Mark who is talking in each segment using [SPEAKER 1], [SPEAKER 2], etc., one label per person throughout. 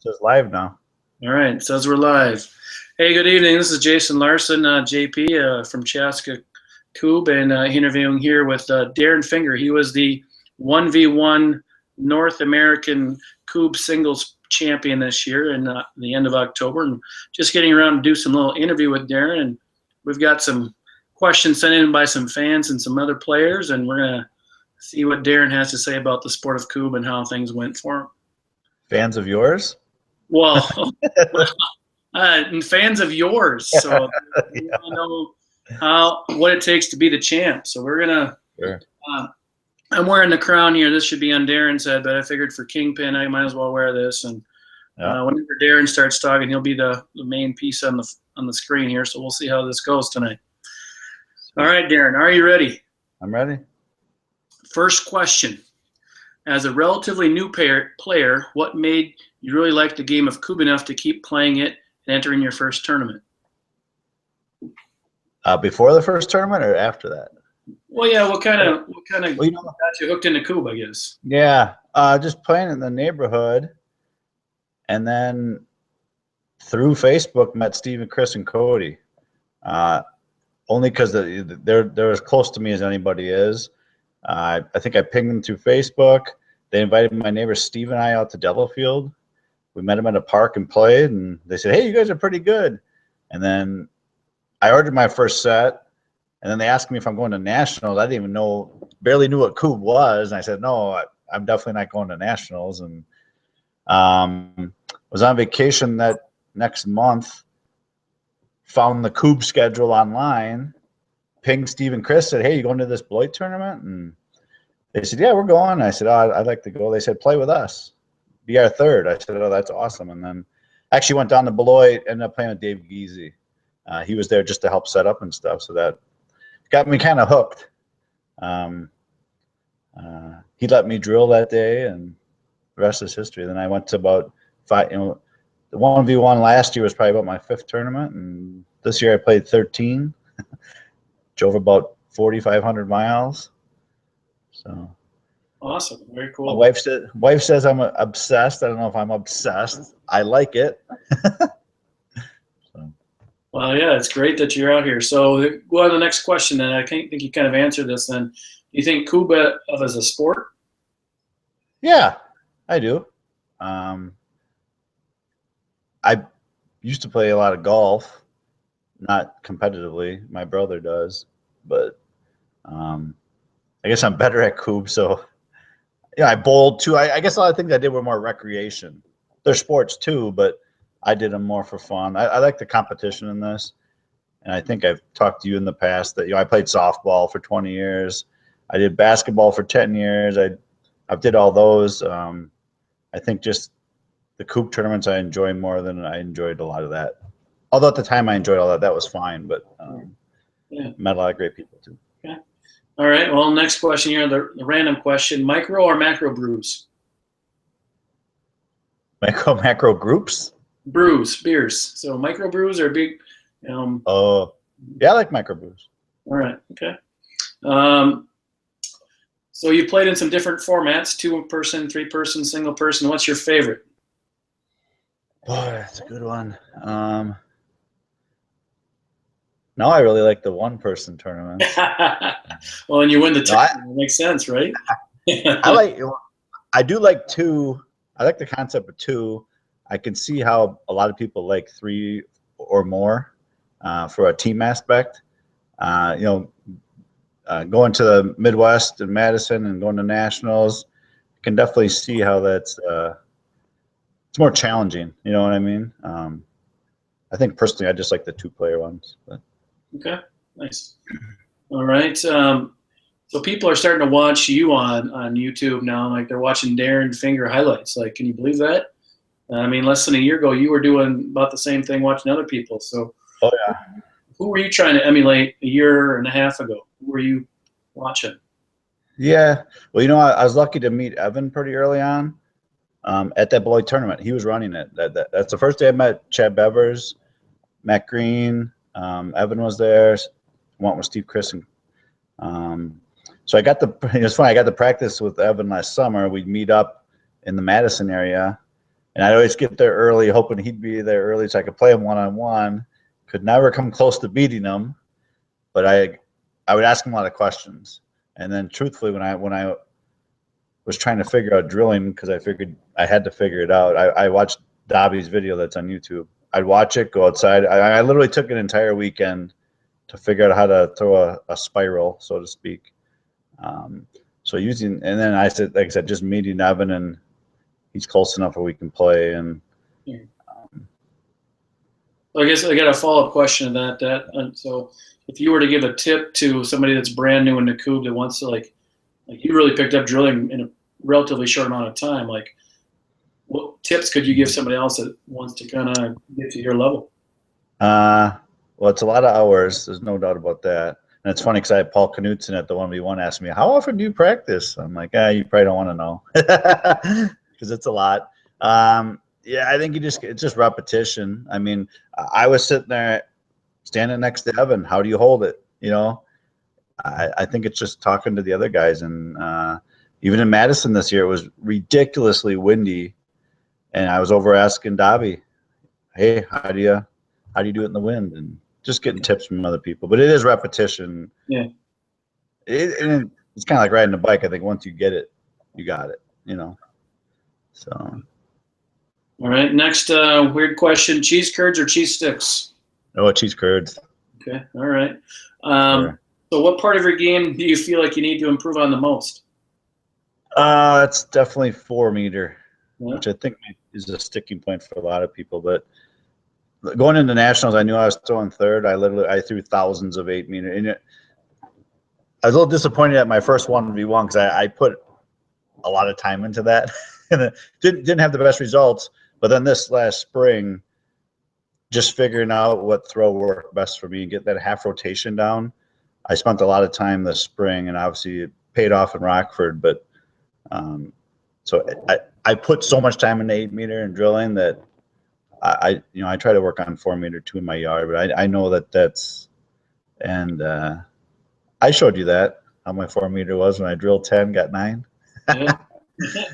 [SPEAKER 1] So it's live now.
[SPEAKER 2] All right, it says we're live. Hey, good evening. This is Jason Larson, JP from Chaska Cube, and interviewing here with Darren Finger. He was the 1v1 North American Cube singles champion this year in the end of October, and just getting around to do some little interview with Darren. And we've got some questions sent in by some fans and some other players, and we're gonna see what Darren has to say about the sport of Cube and how things went for him.
[SPEAKER 1] Fans of yours?
[SPEAKER 2] Well, and fans of yours, so we want to know what it takes to be the champ. So we're gonna.
[SPEAKER 1] Sure.
[SPEAKER 2] I'm wearing the crown here. This should be on Darren's head, but I figured for Kingpin, I might as well wear this. And whenever Darren starts talking, he'll be the main piece on the screen here. So we'll see how this goes tonight. All right, Darren, are you ready?
[SPEAKER 1] I'm ready.
[SPEAKER 2] First question: as a relatively new player, what made you really like the game of Cube enough to keep playing it and entering your first tournament?
[SPEAKER 1] Before the first tournament or after that?
[SPEAKER 2] Well, yeah. What kind of got you hooked into Cube, I guess?
[SPEAKER 1] Yeah, just playing in the neighborhood, and then through Facebook met Steve and Chris and Cody. Only because they're as close to me as anybody is. I think I pinged them through Facebook. They invited my neighbor Steve and I out to Delafield. We met them at a park and played, and they said, "Hey, you guys are pretty good." And then I ordered my first set, and then they asked me if I'm going to nationals. I didn't even barely knew what Cube was, and I said, "No, I'm definitely not going to nationals." And was on vacation that next month. Found the Cube schedule online. Pinged Steve and Chris, said, "Hey, you going to this Beloit tournament?" And they said, "Yeah, we're going." I said, "Oh, I'd like to go." They said, "Play with us. Be our third." I said, "Oh, that's awesome." And then actually went down to Beloit, ended up playing with Dave Geezy. He was there just to help set up and stuff. So that got me kind of hooked. He let me drill that day, and the rest is history. Then I went to about 5, the 1v1 last year was probably about my 5th tournament. And this year I played 13. Drove about 4,500 miles. So
[SPEAKER 2] awesome, very cool.
[SPEAKER 1] My wife says I'm obsessed. I don't know if I'm obsessed. I like it. So.
[SPEAKER 2] Well, yeah, it's great that you're out here. So go on to the next question. Then I think you kind of answered this. Then, do you think Cube as a sport?
[SPEAKER 1] Yeah, I do. I used to play a lot of golf, not competitively. My brother does, but I guess I'm better at Cube. So yeah, I bowled too. I guess a lot of things I did were more recreation. They're sports too, but I did them more for fun. I like the competition in this, and I think I've talked to you in the past that I played softball for 20 years. I did basketball for 10 years. I did all those. I think just the Cube tournaments I enjoy more than I enjoyed a lot of that. Although at the time I enjoyed all that, that was fine. But met a lot of great people too.
[SPEAKER 2] Okay. All right. Well, next question here, the random question: micro or macro brews?
[SPEAKER 1] Macro groups?
[SPEAKER 2] Beers. So micro brews are big.
[SPEAKER 1] Oh, yeah, I like micro brews.
[SPEAKER 2] All right. Okay. So you played in some different formats: 2-person, 3-person, single person. What's your favorite?
[SPEAKER 1] Boy, that's a good one. No, I really like the 1-person tournament.
[SPEAKER 2] Well, and you win the tournament. It makes sense, right?
[SPEAKER 1] I do like 2. I like the concept of 2. I can see how a lot of people like 3 or more for a team aspect. Going to the Midwest and Madison and going to nationals, I can definitely see how that's it's more challenging. You know what I mean? I think personally, I just like the 2-player ones. But.
[SPEAKER 2] Okay, nice. All right. So people are starting to watch you on YouTube now. Like they're watching Darren Finger highlights. Like, can you believe that? I mean, less than a year ago, you were doing about the same thing, watching other people. So,
[SPEAKER 1] oh yeah.
[SPEAKER 2] Who were you trying to emulate a year and a half ago? Who were you watching?
[SPEAKER 1] Yeah. Well, I was lucky to meet Evan pretty early on at that Beloit tournament. He was running it. That's the first day I met Chad Bevers, Matt Green. Evan was there. Went with Steve Chris. So I got it's funny. I got to practice with Evan last summer. We'd meet up in the Madison area, And I'd always get there early, hoping he'd be there early so I could play him one-on-one. Could never come close to beating him, but I would ask him a lot of questions. And then truthfully, when I was trying to figure out drilling, because I figured I had to figure it out, I watched Dobby's video that's on YouTube. I'd watch it, go outside. I literally took an entire weekend to figure out how to throw a spiral, so to speak. So using, and then I said, like I said, just meeting Evan, and he's close enough where we can play. And
[SPEAKER 2] I guess I got a follow-up question to that. So if you were to give a tip to somebody that's brand new in the Coupe that wants to like you really picked up drilling in a relatively short amount of time, like what tips could you give somebody else that wants to kind of get to your level?
[SPEAKER 1] Well, it's a lot of hours. There's no doubt about that. And it's funny because I had Paul Knutson at the 1v1 ask me, how often do you practice? I'm like, you probably don't want to know because it's a lot. Yeah, I think it's just repetition. I mean, I was sitting there standing next to Evan. How do you hold it? You know, I think it's just talking to the other guys. And even in Madison this year, it was ridiculously windy. And I was over asking Dobby, hey, how do you do it in the wind? And just getting tips from other people. But it is repetition.
[SPEAKER 2] Yeah.
[SPEAKER 1] It's kind of like riding a bike. I think once you get it, you got it, you know. So.
[SPEAKER 2] All right. Next weird question: cheese curds or cheese sticks?
[SPEAKER 1] Oh, cheese curds.
[SPEAKER 2] Okay. All right.
[SPEAKER 1] Sure.
[SPEAKER 2] So what part of your game do you feel like you need to improve on the most?
[SPEAKER 1] It's definitely 4-meter,
[SPEAKER 2] Yeah.
[SPEAKER 1] which I think is a sticking point for a lot of people. But going into nationals, I knew I was throwing third. I threw thousands of 8-meter. And I was a little disappointed at my first 1v1 because I put a lot of time into that, and it didn't have the best results. But then this last spring, just figuring out what throw worked best for me and get that half rotation down, I spent a lot of time this spring, and obviously it paid off in Rockford. But so I put so much time into 8-meter and drilling that I try to work on 4-meter too in my yard. But I know that's, and I showed you that how my 4-meter was when I drilled 10, got 9.
[SPEAKER 2] Yeah.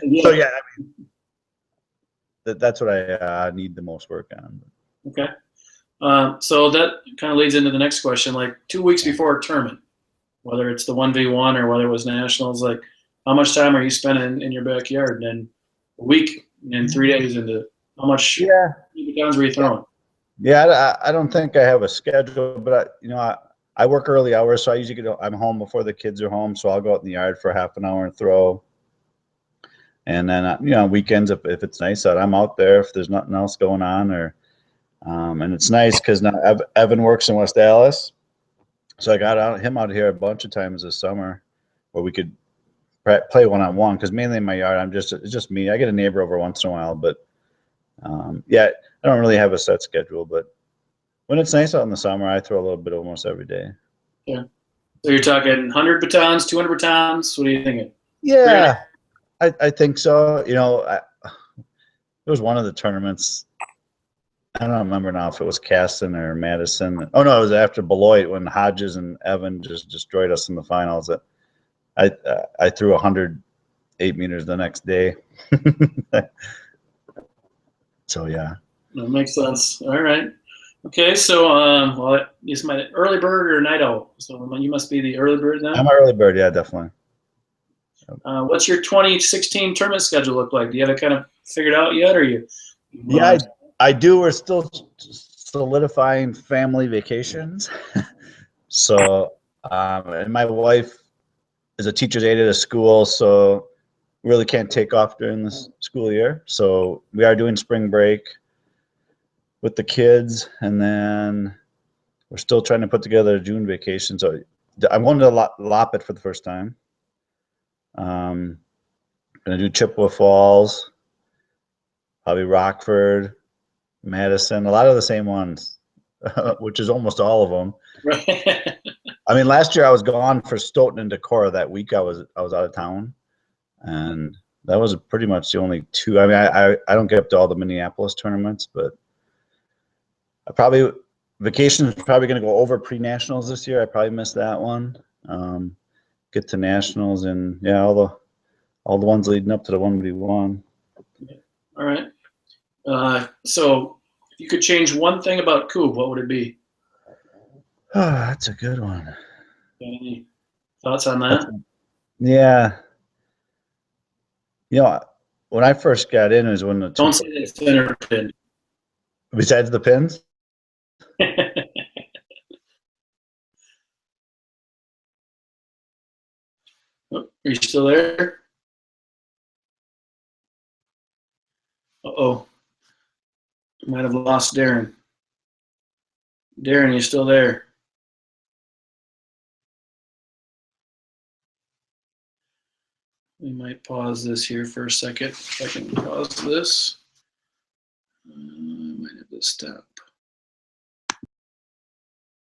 [SPEAKER 2] Yeah.
[SPEAKER 1] So yeah, I mean, that's what I need the most work on.
[SPEAKER 2] Okay. So that kind of leads into the next question. Like 2 weeks before a tournament, whether it's the 1v1 or whether it was nationals, like how much time are you spending in your backyard? And then a week and 3 days into how much pounds were you throwing?
[SPEAKER 1] Yeah, I don't think I have a schedule, but I work early hours, so I usually I'm home before the kids are home, so I'll go out in the yard for half an hour and throw. And then weekends, if it's nice out, I'm out there if there's nothing else going on. And it's nice because now Evan works in West Dallas, so I got him out here a bunch of times this summer where we could play one-on-one. Because mainly in my yard, it's just me. I get a neighbor over once in a while, but yeah, I don't really have a set schedule. But when it's nice out in the summer, I throw a little bit almost every day.
[SPEAKER 2] Yeah. So you're talking 100 batons, 200 batons. What are you thinking?
[SPEAKER 1] Yeah, I think so. It was one of the tournaments. I don't remember now if it was Caston or Madison. Oh no, it was after Beloit when Hodges and Evan just destroyed us in the finals. I threw 108 meters the next day. So yeah,
[SPEAKER 2] That makes sense. All right. Okay, so well, is my early bird or night owl? So you must be the early bird then.
[SPEAKER 1] I'm an early bird. Yeah, definitely.
[SPEAKER 2] What's your 2016 tournament schedule look like? Do you have it kind of figured out yet, or you?
[SPEAKER 1] Yeah, I do. We're still solidifying family vacations. So, and my wife is a teacher's aide at a school, so really can't take off during the school year. So we are doing spring break with the kids, and then we're still trying to put together a June vacation. So I'm going to Loppet for the first time. Gonna do Chippewa Falls, probably Rockford, Madison, a lot of the same ones, which is almost all of them.
[SPEAKER 2] Right.
[SPEAKER 1] I mean, last year I was gone for Stoughton and Decorah. That week I was out of town, and that was pretty much the only two. I mean, I don't get up to all the Minneapolis tournaments, but vacation is probably going to go over pre-nationals this year. I probably missed that one. Get to nationals and yeah, all the ones leading up to the 1v1.
[SPEAKER 2] All right. So if you could change one thing about Coob, what would it be?
[SPEAKER 1] Oh, that's a good one.
[SPEAKER 2] Got any thoughts on
[SPEAKER 1] That's,
[SPEAKER 2] that?
[SPEAKER 1] yeah. When I first got in, it was when the
[SPEAKER 2] Don't say that center pin.
[SPEAKER 1] besides the pins.
[SPEAKER 2] Oh, are you still there? Uh-oh. Might have lost Darren. Darren, you still there? We might pause this here for a second. If I can pause this. I might have to stop.